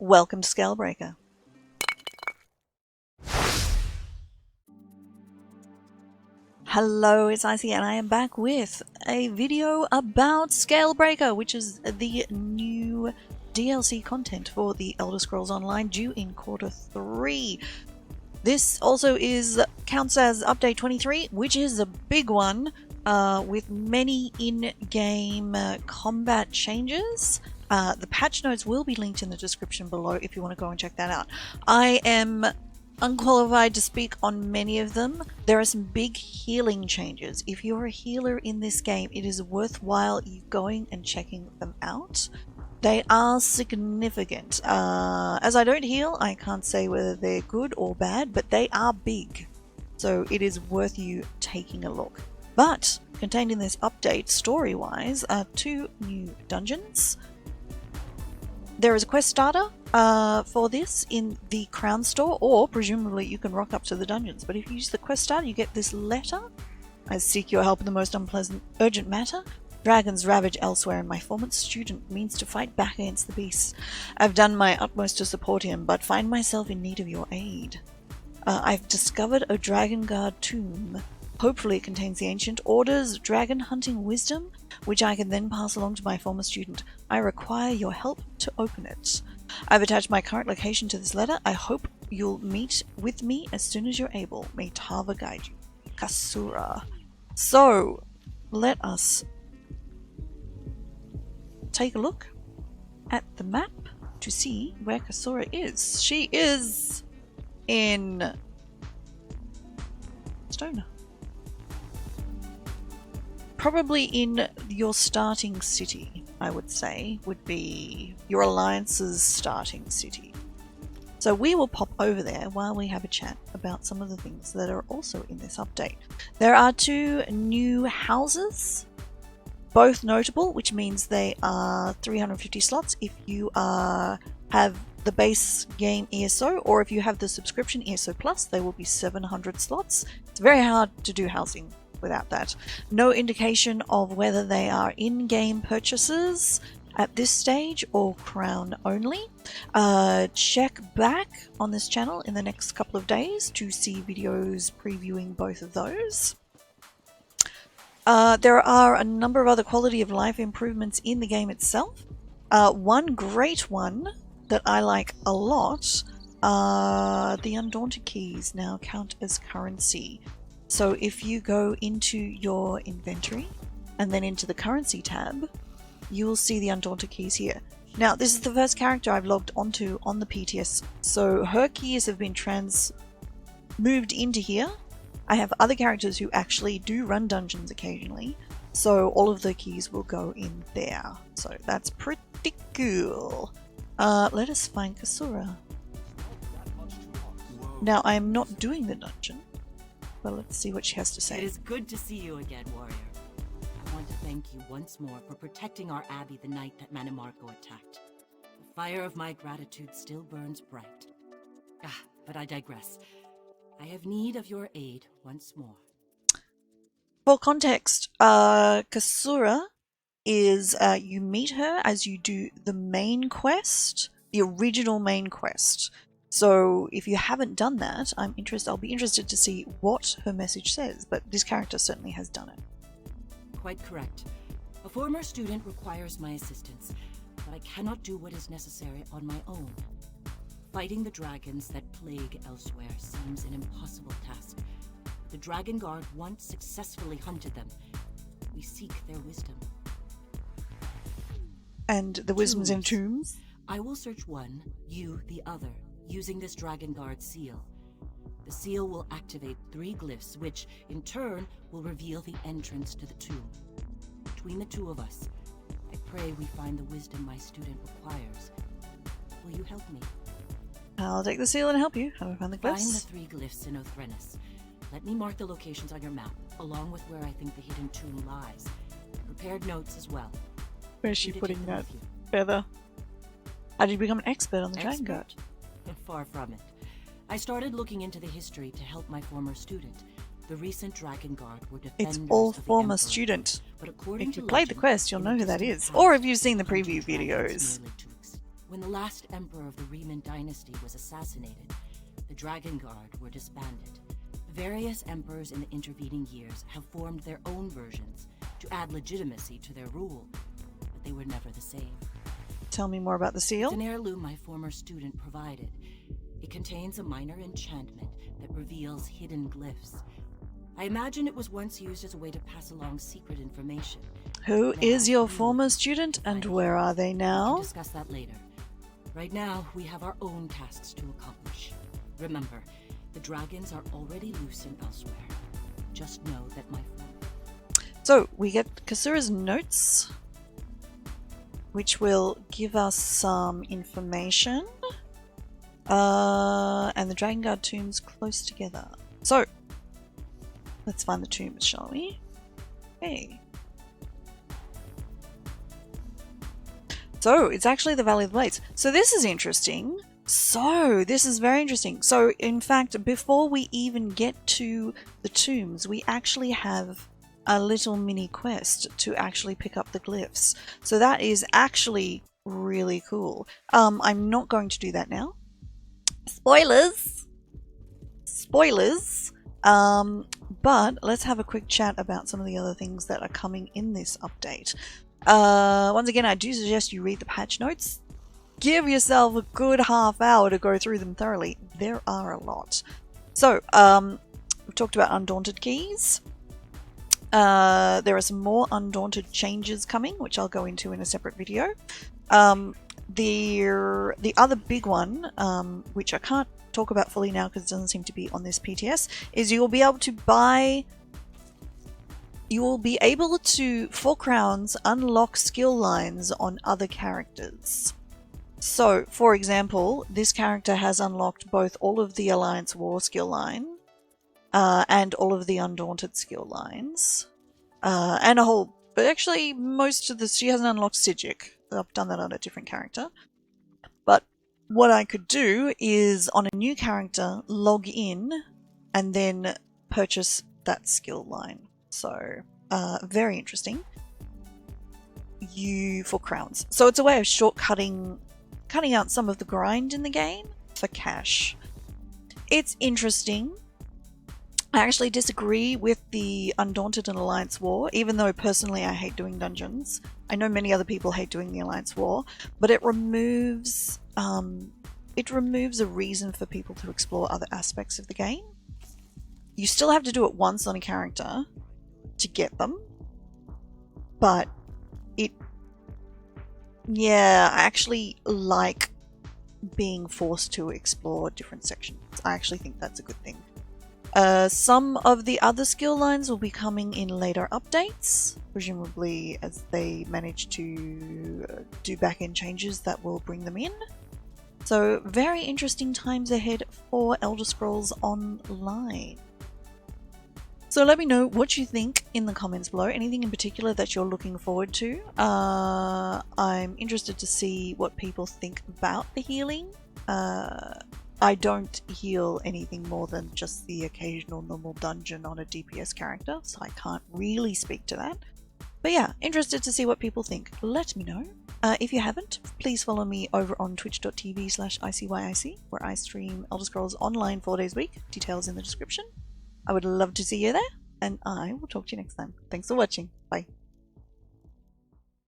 Welcome to Scalebreaker. Hello, it's Icy and I am back with a video about Scalebreaker, which is the new DLC content for the Elder Scrolls Online due in Q3. This also counts as update 23, which is a big one with many in-game combat changes. The patch notes will be linked in the description below if you want to go and check that out. I am unqualified to speak on many of them. There are some big healing changes. If you're a healer in this game, it is worthwhile you going and checking them out. They are significant. As I don't heal, I can't say whether they're good or bad, but they are big. So it is worth you taking a look. But contained in this update, story-wise, are 2 new dungeons. There is a quest starter for this in the Crown Store, or presumably you can rock up to the dungeons. But if you use the quest starter, you get this letter. I seek your help in the most unpleasant, urgent matter. Dragons ravage elsewhere, and my former student means to fight back against the beasts. I've done my utmost to support him, but find myself in need of your aid. I've discovered a Dragon Guard tomb. Hopefully it contains the Ancient Order's dragon hunting wisdom, which I can then pass along to my former student. I require your help to open it. I've attached my current location to this letter. I hope you'll meet with me as soon as you're able. May Tava guide you. Kasura. So, let us take a look at the map to see where Kasura is. She is in Stoner. Probably in your starting city, I would say, would be your Alliance's starting city. So we will pop over there while we have a chat about some of the things that are also in this update. There are 2 new houses, both notable, which means they are 350 slots if you have the base game ESO, or if you have the subscription ESO Plus, they will be 700 slots. It's very hard to do housing without that. No indication of whether they are in-game purchases at this stage or crown only. Check back on this channel in the next couple of days to see videos previewing both of those. There are a number of other quality of life improvements in the game itself. One great one that I like a lot, the Undaunted keys now count as currency. So if you go into your inventory and then into the currency tab, you will see the Undaunted keys here. Now, this is the first character I've logged onto on the PTS, so her keys have been moved into here. I have other characters who actually do run dungeons occasionally, so all of the keys will go in there. So that's pretty cool. Let us find Kasura. Now, I'm not doing the dungeon. Well, let's see what she has to say. It is good to see you again, warrior. I want to thank you once more for protecting our abbey the night that Manimarco attacked. The fire of my gratitude still burns bright. But I digress. I have need of your aid once more. For context, Kasura is, you meet her as you do the main quest, the original main quest. So if you haven't done that, I'll be interested to see what her message says, but this character certainly has done it. Quite correct. A former student requires my assistance, but I cannot do what is necessary on my own. Fighting the dragons that plague elsewhere seems an impossible task. The Dragon Guard once successfully hunted them. We seek their wisdom. And the wisdom's in tombs? I will search one, you the other, using this Dragon Guard seal. The seal will activate 3 glyphs, which, in turn, will reveal the entrance to the tomb. Between the 2 of us, I pray we find the wisdom my student requires. Will you help me? I'll take the seal and help you. How do I find the Find glyphs? the 3 glyphs in Othrenis. Let me mark the locations on your map, along with where I think the hidden tomb lies. I prepared notes as well. Where's she You to putting take them that with you. feather? How did you become an expert on the Dragon Guard? Expert? Far from it. I started looking into the history to help my former student. The recent Dragon Guard were defenders It's all of the former Emperor. student. But according If you to played the legend, quest, you'll in know a who that distant is. past, Or if you've seen the hunted preview dragons videos. merely to When the last emperor of the Riemann dynasty was assassinated, the Dragon Guard were disbanded. Various emperors in the intervening years have formed their own versions to add legitimacy to their rule, but they were never the same. Tell me more about the seal. It's an heirloom my former student provided. It contains a minor enchantment that reveals hidden glyphs. I imagine it was once used as a way to pass along secret information. Who Now, is your you former student and where are they We now? can discuss that later. Right now, we have our own tasks to accomplish. Remember, the dragons are already loose and elsewhere. Just know that my friend... So, we get Kasura's notes, which will give us some information. And the Dragon Guard tombs close together. So, let's find the tombs, shall we? Hey. So, it's actually the Valley of the Blades. So, this is interesting. This is very interesting. So, in fact, before we even get to the tombs, we actually have a little mini quest to actually pick up the glyphs. So, that is actually really cool. I'm not going to do that now. Spoilers! Spoilers! But let's have a quick chat about some of the other things that are coming in this update. Once again, I do suggest you read the patch notes. Give yourself a good half hour to go through them thoroughly. There are a lot. So, we've talked about Undaunted keys. There are some more Undaunted changes coming, which I'll go into in a separate video. The other big one, which I can't talk about fully now because it doesn't seem to be on this PTS, is you will be able to buy... You will be able to, for crowns, unlock skill lines on other characters. So, for example, this character has unlocked both all of the Alliance War skill line and all of the Undaunted skill lines. And a whole... But actually, most of this... She hasn't unlocked Sijic. I've done that on a different character. But what I could do is, on a new character, log in and then purchase that skill line. So, very interesting. For crowns. So it's a way of cutting out some of the grind in the game for cash. It's interesting. I actually disagree with the Undaunted and Alliance War, even though personally I hate doing dungeons. I know many other people hate doing the Alliance War, but it removes a reason for people to explore other aspects of the game. You still have to do it once on a character to get them, but I actually like being forced to explore different sections. I actually think that's a good thing. Some of the other skill lines will be coming in later updates, presumably as they manage to do back-end changes that will bring them in. So very interesting times ahead for Elder Scrolls Online. So let me know what you think in the comments below. Anything in particular that you're looking forward to. I'm interested to see what people think about the healing. I don't heal anything more than just the occasional normal dungeon on a DPS character, so I can't really speak to that. But yeah, interested to see what people think. Let me know. If you haven't, please follow me over on twitch.tv/ICYIC, where I stream Elder Scrolls Online 4 days a week. Details in the description. I would love to see you there, and I will talk to you next time. Thanks for watching. Bye.